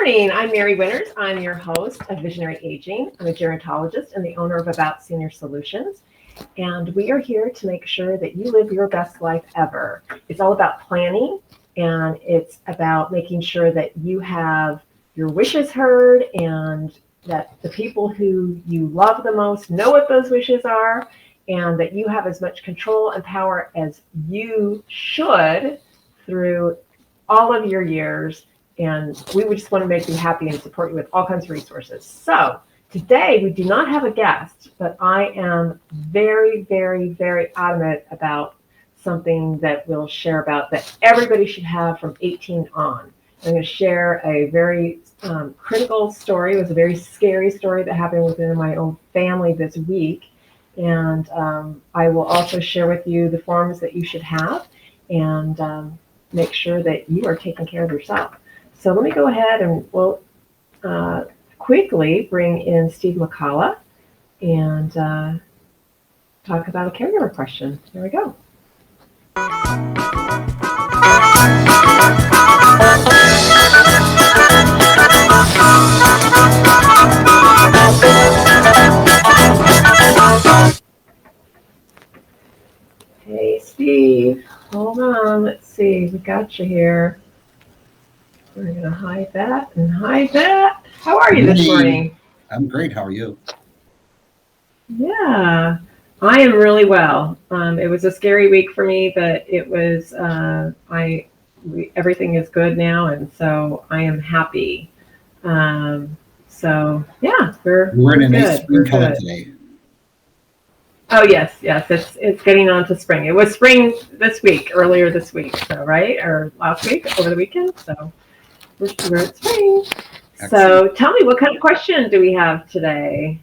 morning. I'm Mary Winters. I'm your host of Visionary Aging. I'm a gerontologist and the owner of About Senior Solutions. And we are here to make sure that you live your best life ever. It's all about planning, and it's about making sure that you have your wishes heard and that the people who you love the most know what those wishes are, and that you have as much control and power as you should through all of your years. And we would just want to make you happy and support you with all kinds of resources. So today we do not have a guest, but I am very, very, very adamant about something that we'll share about that everybody should have from 18 on. I'm going to share a very critical story. It was a very scary story that happened within my own family this week. And I will also share with you the forms that you should have and make sure that you are taking care of yourself. So let me go ahead and we'll quickly bring in Steve McCullough and talk about a caregiver question. Here we go. Hey, Steve, hold on. Let's see. We got you here. We're going to hide that and hide that. How are you this morning? I'm great. How are you? Yeah, I am really well. It was a scary week for me, but it was, everything is good now, and so I am happy. So yeah, we're in a good. nice spring color today. Oh yes, it's getting on to spring. It was spring earlier this week, so right, or last week over the weekend. So we're at spring. Excellent. So tell me, what kind of question do we have today?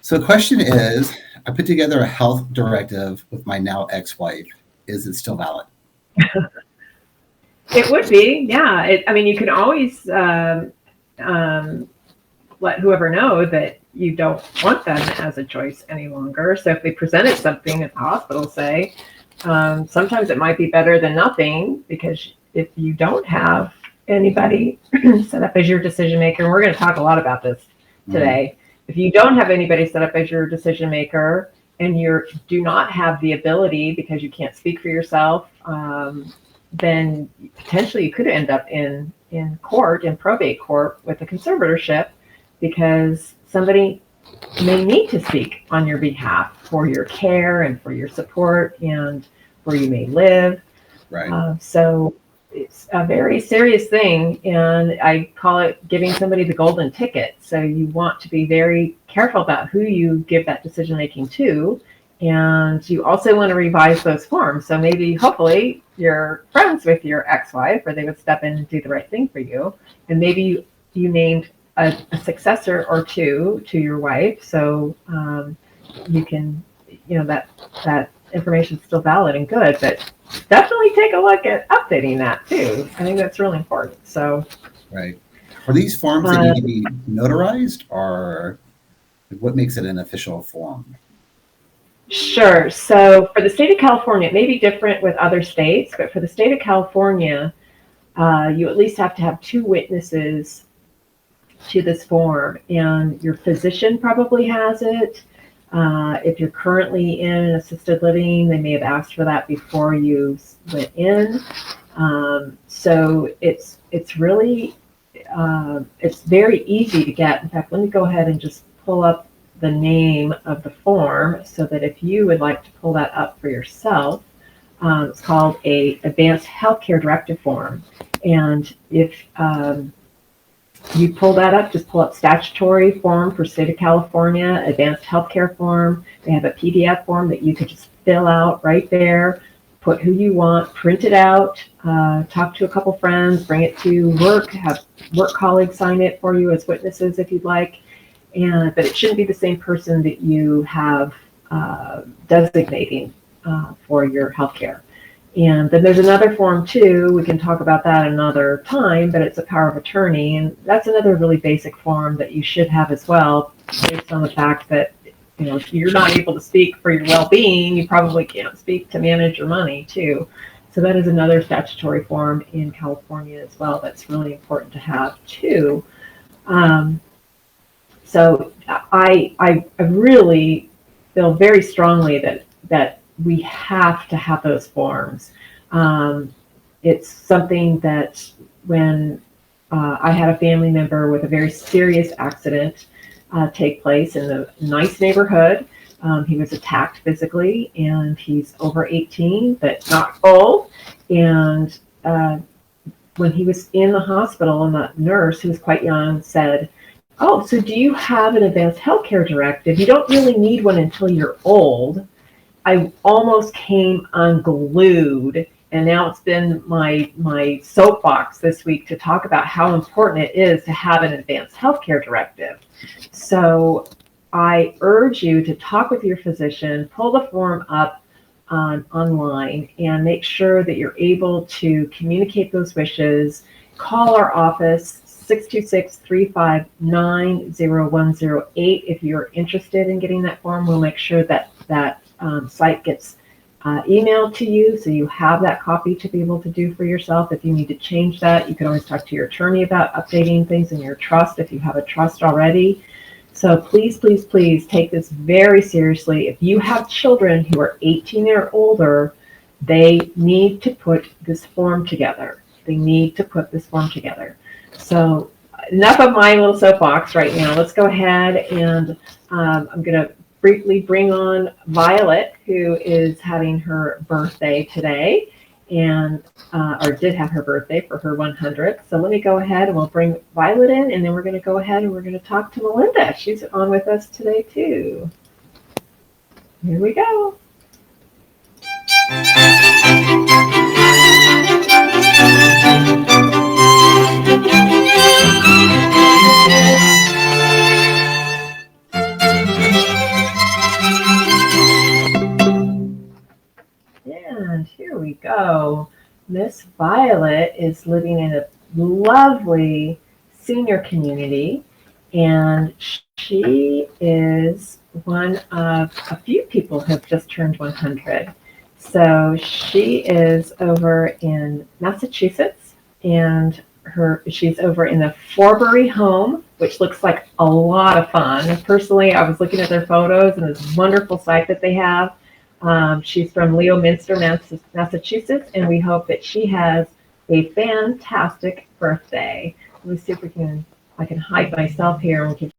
So the question is, I put together a health directive with my now ex-wife. Is it still valid? It would be, yeah. I mean, you can always let whoever know that you don't want them as a choice any longer. So if they presented something at the hospital, say, sometimes it might be better than nothing, because if you don't have anybody set up as your decision maker, and we're going to talk a lot about this today. Mm-hmm. If you don't have anybody set up as your decision maker and you do not have the ability because you can't speak for yourself, then potentially you could end up in court, in probate court, with a conservatorship, because somebody may need to speak on your behalf for your care and for your support and where you may live. Right. So it's a very serious thing, and I call it giving somebody the golden ticket. So you want to be very careful about who you give that decision making to, and you also want to revise those forms. So maybe, hopefully, you're friends with your ex-wife, or they would step in and do the right thing for you, and maybe you named a successor or two to your wife, so you can, that information is still valid and good, but definitely take a look at updating that too. I think that's really important. So, right. Are these forms that need to be notarized, or what makes it an official form? Sure. So for the state of California, it may be different with other states, but for the state of California, you at least have to have 2 witnesses to this form, and your physician probably has it. If you're currently in assisted living, they may have asked for that before you went in. So it's really, it's very easy to get. In fact, let me go ahead and just pull up the name of the form so that if you would like to pull that up for yourself, it's called a Advanced Health Directive form. And if you pull that up, just pull up statutory form for state of California, advanced healthcare form. They have a PDF form that you could just fill out right there, put who you want, print it out, talk to a couple friends, bring it to work, have work colleagues sign it for you as witnesses if you'd like. But it shouldn't be the same person that you have designating for your healthcare. And then there's another form too. We can talk about that another time, but it's a power of attorney. And that's another really basic form that you should have as well, based on the fact that, if you're not able to speak for your well-being, you probably can't speak to manage your money too. So that is another statutory form in California as well that's really important to have too. Um, so I really feel very strongly that we have to have those forms. Um, it's something that when I had a family member with a very serious accident take place in a nice neighborhood. He was attacked physically, and he's over 18, but not old. And when he was in the hospital, and the nurse, who was quite young, said, "Oh, so do you have an advanced healthcare directive? You don't really need one until you're old." I almost came unglued, and now it's been my soapbox this week to talk about how important it is to have an advanced healthcare directive. So I urge you to talk with your physician, pull the form up online, and make sure that you're able to communicate those wishes. Call our office, 626-359-0108. If you're interested in getting that form, we'll make sure that site gets emailed to you, so you have that copy to be able to do for yourself. If you need to change that, you can always talk to your attorney about updating things in your trust if you have a trust already. So please, please, please take this very seriously. If you have children who are 18 or older, they need to put this form together. They need to put this form together. So enough of my little soapbox right now. Let's go ahead and I'm going to briefly bring on Violet, who is having her birthday today, and or did have her birthday for her 100th. So let me go ahead and we'll bring Violet in, and then we're going to go ahead and we're going to talk to Melinda. She's on with us today too. Here we go. And here we go. Miss Violet is living in a lovely senior community, and she is one of a few people who have just turned 100. So she is over in Massachusetts, and she's over in the Forbury home, which looks like a lot of fun. Personally, I was looking at their photos and this wonderful site that they have. She's from Leominster, Massachusetts, and we hope that she has a fantastic birthday. Let me see if I can hide myself here and we can.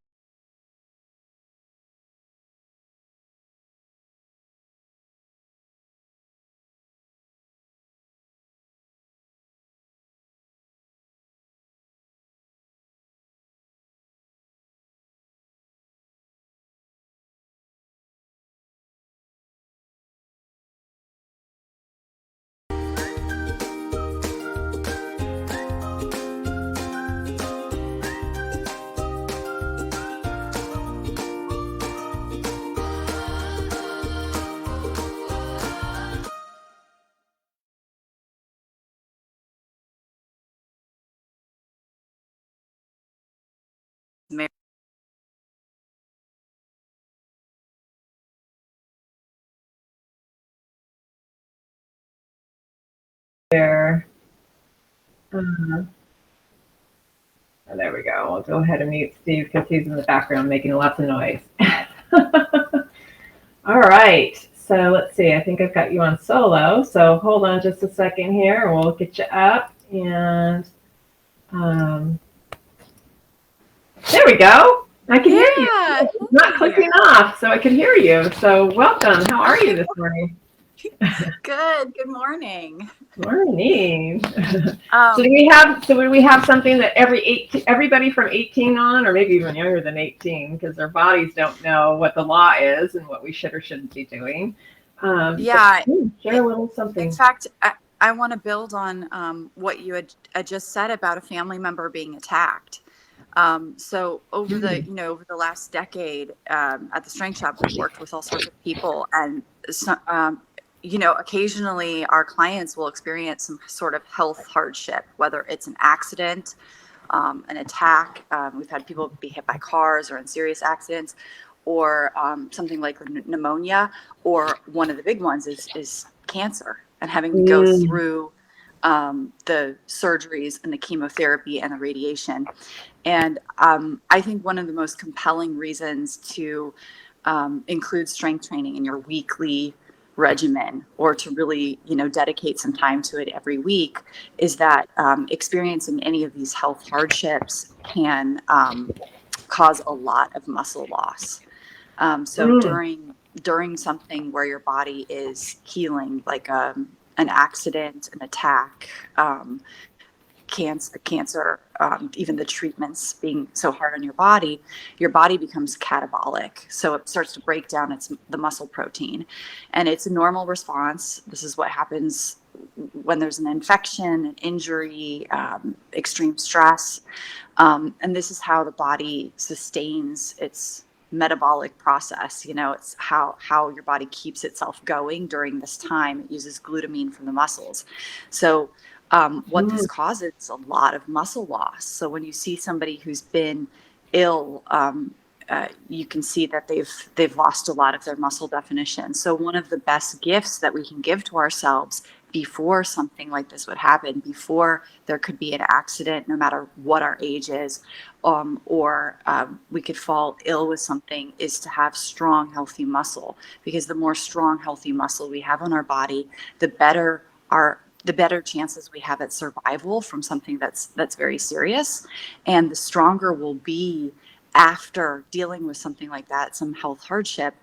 There. Oh, there we go. I'll go ahead and mute Steve because he's in the background making lots of noise. All right. So let's see. I think I've got you on solo. So hold on just a second here, and we'll get you up. And there we go. I can hear you. It's not clicking off, so I can hear you. So welcome. How are you this morning? Good. Good morning. Morning. So do we have something that everybody from 18 on, or maybe even younger than 18, because their bodies don't know what the law is and what we should or shouldn't be doing. Yeah. Share a little something. In fact, I want to build on what you had just said about a family member being attacked. So over the last decade at the Strength Shop, we've worked with all sorts of people, and occasionally our clients will experience some sort of health hardship, whether it's an accident, an attack. We've had people be hit by cars or in serious accidents, or something like pneumonia, or one of the big ones is cancer. and having to go through the surgeries and the chemotherapy and the radiation. And I think one of the most compelling reasons to include strength training in your weekly regimen, or to really, dedicate some time to it every week, is that experiencing any of these health hardships can cause a lot of muscle loss. So during something where your body is healing, like an accident, an attack, cancer, even the treatments being so hard on your body becomes catabolic. So it starts to break down the muscle protein, and it's a normal response. This is what happens when there's an infection, an injury, extreme stress. And this is how the body sustains its metabolic process. It's how your body keeps itself going during this time. It uses glutamine from the muscles. So what this causes is a lot of muscle loss. So when you see somebody who's been ill, you can see that they've lost a lot of their muscle definition. So one of the best gifts that we can give to ourselves before something like this would happen, before there could be an accident, no matter what our age is, or we could fall ill with something, is to have strong, healthy muscle. Because the more strong, healthy muscle we have on our body, the better chances we have at survival from something that's very serious, and the stronger we'll be after dealing with something like that, some health hardship,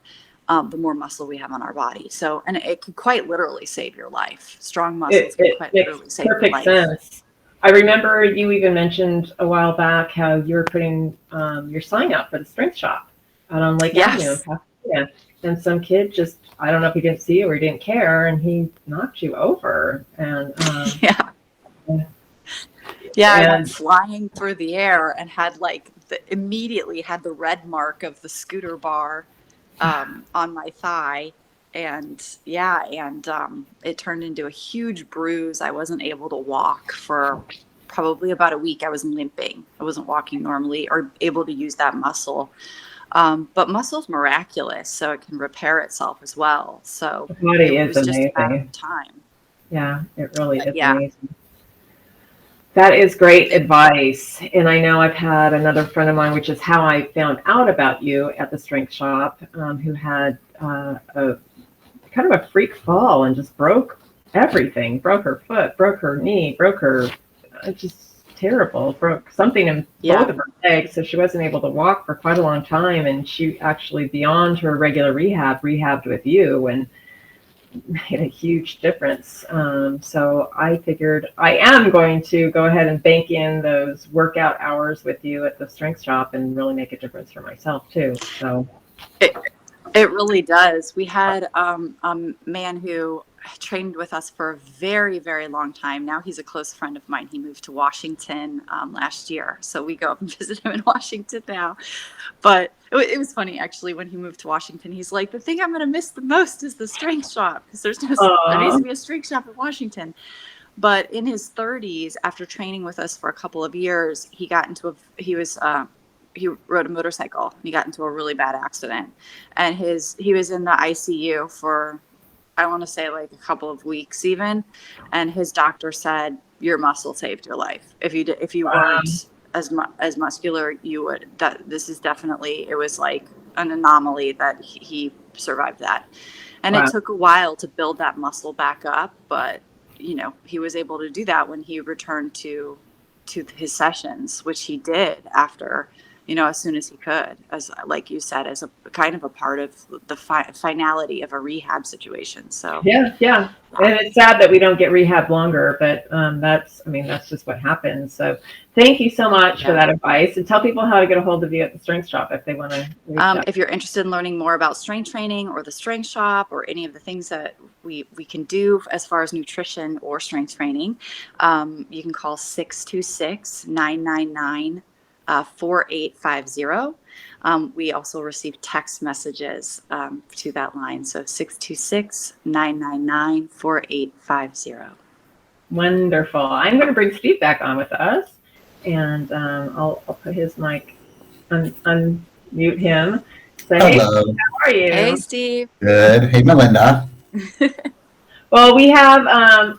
the more muscle we have on our body. So, and it could quite literally save your life. Strong muscles can quite literally save your life. Perfect sense. I remember you even mentioned a while back how you were putting your sign up for the strength shop out on Lake Avenue. Yeah. And some kid just, I don't know if he didn't see you or he didn't care, and he knocked you over. And I went flying through the air and had immediately had the red mark of the scooter bar on my thigh. And it turned into a huge bruise. I wasn't able to walk for probably about a week. I was limping. I wasn't walking normally or able to use that muscle. But muscle's miraculous, so it can repair itself as well. So the body it is was amazing. just a matter of time. Yeah, it really is amazing. That is great advice. And I know I've had another friend of mine, which is how I found out about you at the strength shop, who had a kind of a freak fall and just broke everything. Broke her foot, broke her knee, broke her, just terrible. Broke something in both of her legs, so she wasn't able to walk for quite a long time. And she actually, beyond her regular rehabbed with you and made a huge difference. So I figured I am going to go ahead and bank in those workout hours with you at the strength shop and really make a difference for myself too. So it really does. We had a man who trained with us for a very, very long time. Now he's a close friend of mine. He moved to Washington last year. So we go up and visit him in Washington now. But it was funny, actually, when he moved to Washington. He's like, the thing I'm going to miss the most is the strength shop, because there needs to be a strength shop in Washington. But in his 30s, after training with us for a couple of years, he rode a motorcycle. He got into a really bad accident, and he was in the ICU for, I want to say, like a couple of weeks even. And his doctor said, your muscle saved your life. If you weren't as muscular, you would. This is definitely, it was like an anomaly that he survived that. And it took a while to build that muscle back up, but he was able to do that when he returned to his sessions, which he did after, as soon as he could, as like you said, as a kind of a part of the finality of a rehab situation. So yeah. And it's sad that we don't get rehab longer, but that's just what happens. So thank you so much for that advice, and tell people how to get a hold of you at the strength shop if they want to reach out. If you're interested in learning more about strength training or the strength shop or any of the things that we can do as far as nutrition or strength training, you can call 626-999 4850. We also receive text messages to that line. So 626-999-4850. Wonderful. I'm going to bring Steve back on with us, and I'll put his mic, unmute him. Say, hello. Hey, how are you? Hey, Steve. Good. Hey, Melinda. Well, we have,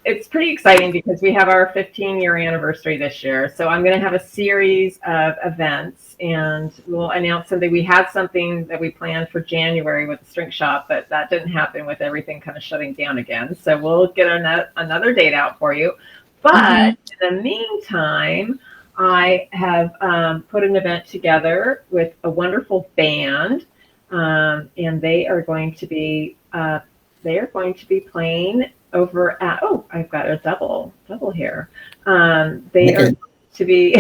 it's pretty exciting because we have our 15-year anniversary this year. So I'm going to have a series of events and we'll announce something. We had something that we planned for January with the Strength Shop, but that didn't happen with everything kind of shutting down again. So we'll get another date out for you. But in the meantime, I have put an event together with a wonderful band, and they are going to be playing over at, oh, I've got a double here. They are going to be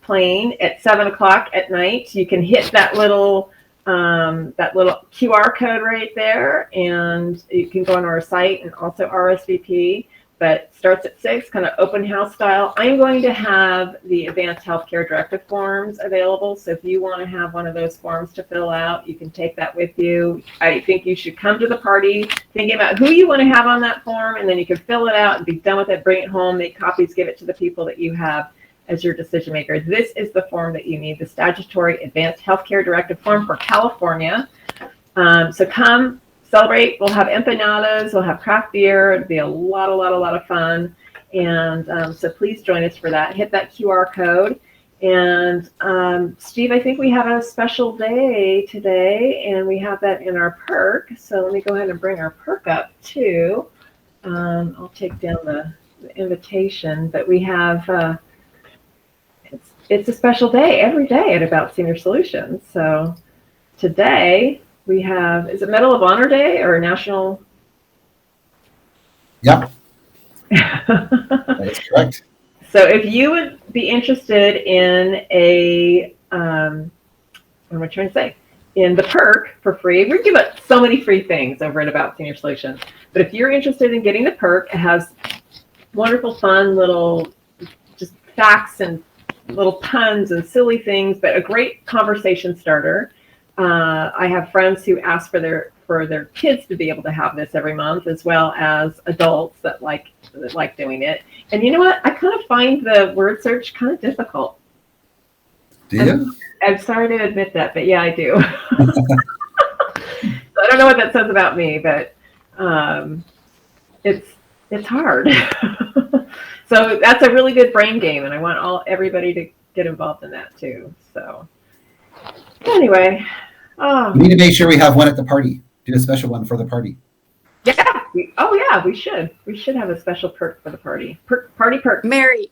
playing at 7 o'clock at night. You can hit that little QR code right there, and you can go on our site and also RSVP. But it starts at 6, kind of open house style. I'm going to have the Advanced Health Directive forms available. So if you want to have one of those forms to fill out, you can take that with you. I think you should come to the party thinking about who you want to have on that form, and then you can fill it out and be done with it, bring it home, make copies, give it to the people that you have as your decision maker. This is the form that you need, the statutory Advanced Health Directive form for California. So come. Celebrate. We'll have empanadas. We'll have craft beer. It'll be a lot of fun. And so please join us for that. Hit that QR code. And Steve, I think we have a special day today, and we have that in our perk. So let me go ahead and bring our perk up too. I'll take down the invitation, but we have it's a special day every day at About Senior Solutions. So today we have, is it Medal of Honor Day or National? Yep. That is correct. So if you would be interested in what am I trying to say? In the perk for free, we give out so many free things over at About Senior Solutions. But if you're interested in getting the perk, it has wonderful, fun little just facts and little puns and silly things, but a great conversation starter. I have friends who ask for their kids to be able to have this every month, as well as adults that like doing it. And you know what? I kind of find the word search kind of difficult. Do you? I'm sorry to admit that, but yeah, I do. So I don't know what that says about me, but it's hard. So that's a really good brain game, and I want everybody to get involved in that too. So anyway, We need to make sure we have one at the party. Do a special one for the party. yeah, we should. We should have a special perk for the party. Party perk. Mary,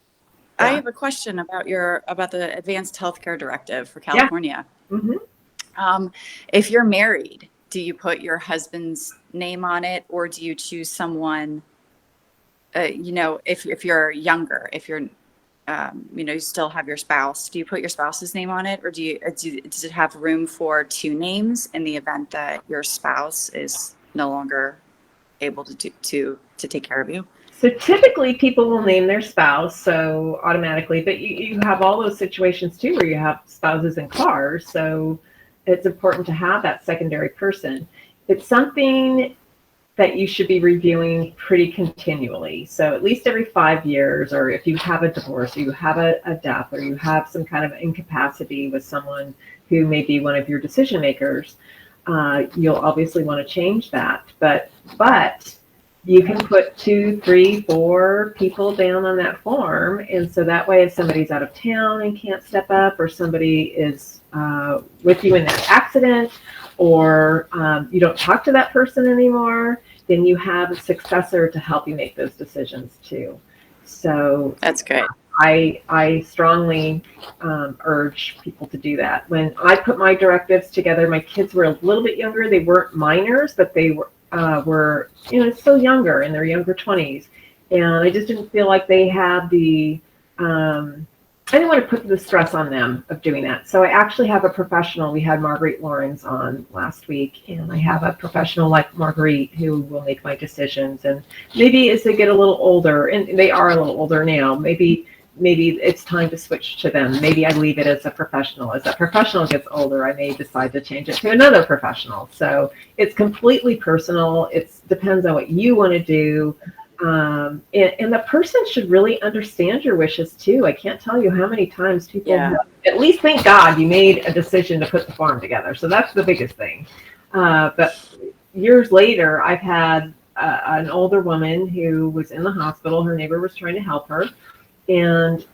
Yeah. I have a question about the Advanced Healthcare Directive for California. Yeah. Mm-hmm. If you're married, do you put your husband's name on it, or do you choose someone? If you're younger, if you're you still have your spouse, do you put your spouse's name on it, or does it have room for 2 names in the event that your spouse is no longer able to take care of you? So typically people will name their spouse, so automatically, but you have all those situations too where you have spouses in cars, so it's important to have that secondary person. It's something that you should be reviewing pretty continually. So at least every 5 years, or if you have a divorce, or you have a death, or you have some kind of incapacity with someone who may be one of your decision makers, you'll obviously want to change that. But you can put 2, 3, 4 people down on that form. And so that way, if somebody's out of town and can't step up, or somebody is with you in that accident, or you don't talk to that person anymore, then you have a successor to help you make those decisions too. So That's good. I strongly urge people to do that. When I put my directives together, my kids were a little bit younger. They weren't minors, but they were still younger, in their younger 20s. And I just didn't feel like they had I didn't want to put the stress on them of doing that. So I actually have a professional. We had Marguerite Lawrence on last week, and I have a professional like Marguerite who will make my decisions. And maybe as they get a little older, and they are a little older now, maybe it's time to switch to them. Maybe I leave it as a professional. As that professional gets older, I may decide to change it to another professional. So it's completely personal. It depends on what you want to do. And the person should really understand your wishes too. I can't tell you how many times people have, at least thank God you made a decision to put the farm together. So that's the biggest thing. But years later, I've had an older woman who was in the hospital. Her neighbor was trying to help her, and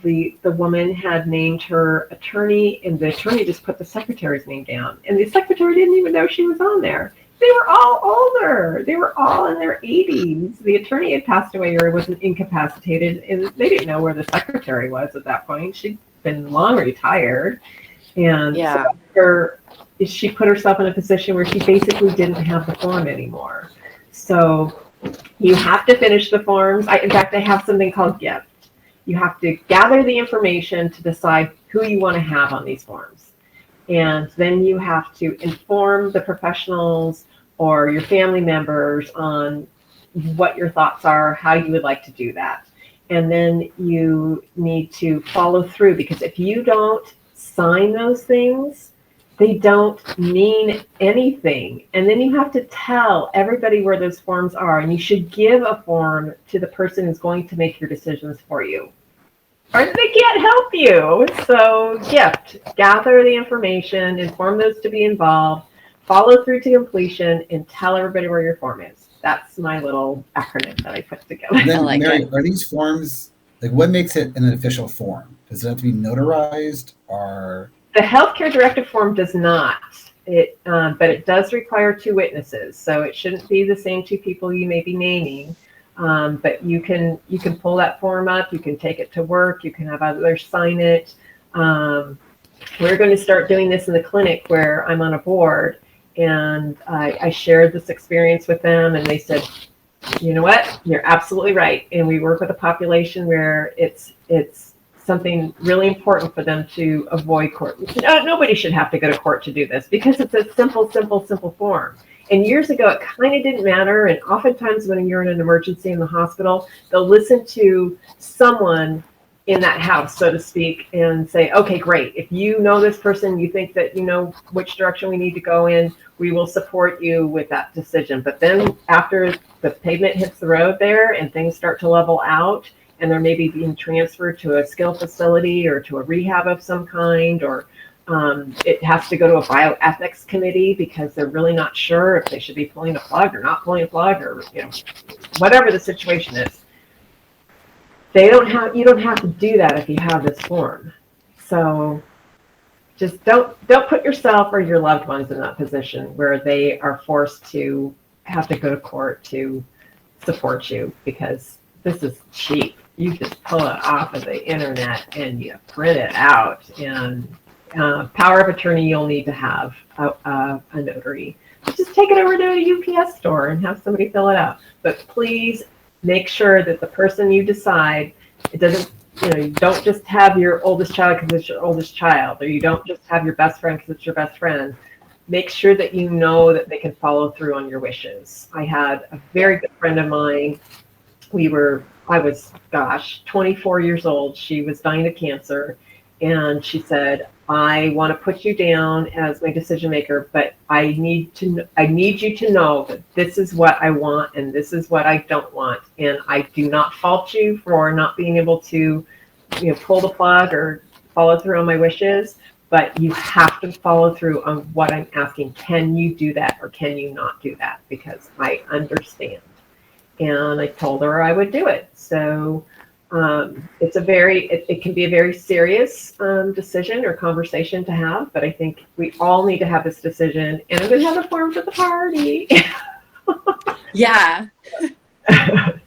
the woman had named her attorney, and the attorney just put the secretary's name down, and the secretary didn't even know she was on there. They were all older. They were all in their 80s. The attorney had passed away or wasn't incapacitated, and they didn't know where the secretary was at that point. She'd been long retired, and Yeah. so she put herself in a position where she basically didn't have the form anymore. So you have to finish the forms. In fact, I have something called GIFT. You have to gather the information to decide who you want to have on these forms. And then you have to inform the professionals or your family members on what your thoughts are, how you would like to do that. And then you need to follow through, because if you don't sign those things, they don't mean anything. And then you have to tell everybody where those forms are, and you should give a form to the person who's going to make your decisions for you, or they can't help you. So GIFT, gather the information, inform those to be involved, follow through to completion, and tell everybody where your form is. That's my little acronym that I put together. And then, I like Mary, it. are these forms, like, what makes it an official form? Does it have to be notarized, or? The healthcare directive form does not. But it does require 2 witnesses, so it shouldn't be the same 2 people you may be naming. But you can pull that form up. You can take it to work. You can have others sign it. We're going to start doing this in the clinic where I'm on a board, and I shared this experience with them, and they said, you know what, you're absolutely right. And we work with a population where it's something really important for them to avoid court. Nobody should have to go to court to do this, because it's a simple form. And years ago, it kind of didn't matter. And oftentimes when you're in an emergency in the hospital, they'll listen to someone in that house, so to speak, and say, okay, great. If you know this person, you think that you know which direction we need to go in, we will support you with that decision. But then after the pavement hits the road there and things start to level out, and they're maybe being transferred to a skill facility or to a rehab of some kind, or it has to go to a bioethics committee because they're really not sure if they should be pulling a plug or not pulling a plug, or whatever the situation is. You don't have to do that if you have this form. So just don't put yourself or your loved ones in that position where they are forced to have to go to court to support you, because this is cheap. You just pull it off of the internet and you print it out. And power of attorney, you'll need to have a notary. Just take it over to a UPS store and have somebody fill it out. But please make sure that the person you decide, it doesn't, you don't just have your oldest child because it's your oldest child, or you don't just have your best friend because it's your best friend. Make sure that you know that they can follow through on your wishes. I had a very good friend of mine. I was, 24 years old. She was dying of cancer. And she said, I want to put you down as my decision maker, but I need you to know that this is what I want and this is what I don't want. And I do not fault you for not being able to, pull the plug or follow through on my wishes, but you have to follow through on what I'm asking. Can you do that or can you not do that? Because I understand. And I told her I would do it. So it can be a very serious decision or conversation to have, but I think we all need to have this decision. And I'm going to have the forms at the party. Yeah.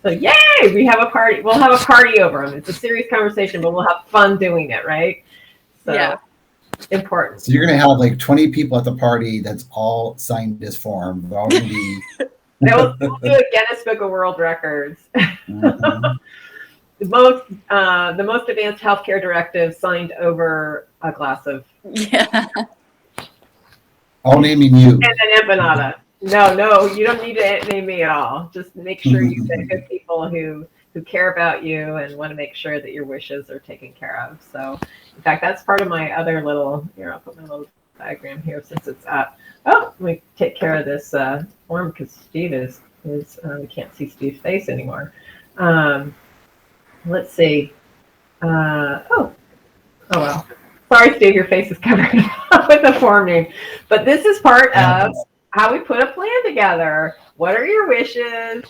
So yay, we have a party. We'll have a party over them. It's a serious conversation, but we'll have fun doing it, right? So, yeah. Important. So you're going to have like 20 people at the party that's all signed this form. They're all going to be... We'll do a Guinness Book of World Records. Mm-hmm. The most advanced healthcare directive signed over a glass of. Yeah. All naming you. And an empanada. No, you don't need to name me at all. Just make sure you get good people who care about you and want to make sure that your wishes are taken care of. So, in fact, that's part of my other little. Here, I'll put my little diagram here since it's up. Oh, let me take care of this form because Steve is we can't see Steve's face anymore. Let's see. Oh well. Sorry, Steve, your face is covered with the form name. But this is part of how we put a plan together. What are your wishes?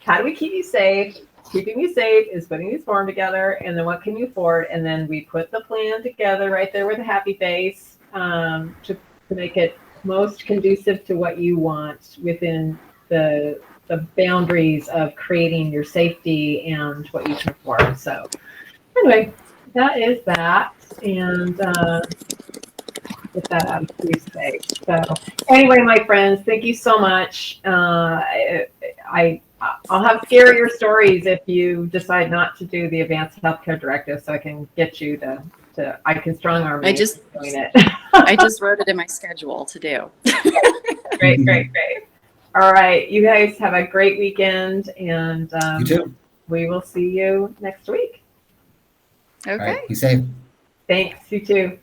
How do we keep you safe? Keeping you safe is putting these forms together, and then what can you afford? And then we put the plan together right there with a happy face to make it most conducive to what you want within the boundaries of creating your safety and what you can afford. So anyway, that is that, and get that out of your space. So anyway, my friends, thank you so much. I'll have scarier stories if you decide not to do the Advanced Healthcare Directive, so I can get you to I can strong arm you into doing it. I just wrote it in my schedule to do. Great. All right, you guys have a great weekend, and You too. we will see you next week. Okay. All right, be safe. Thanks, you too.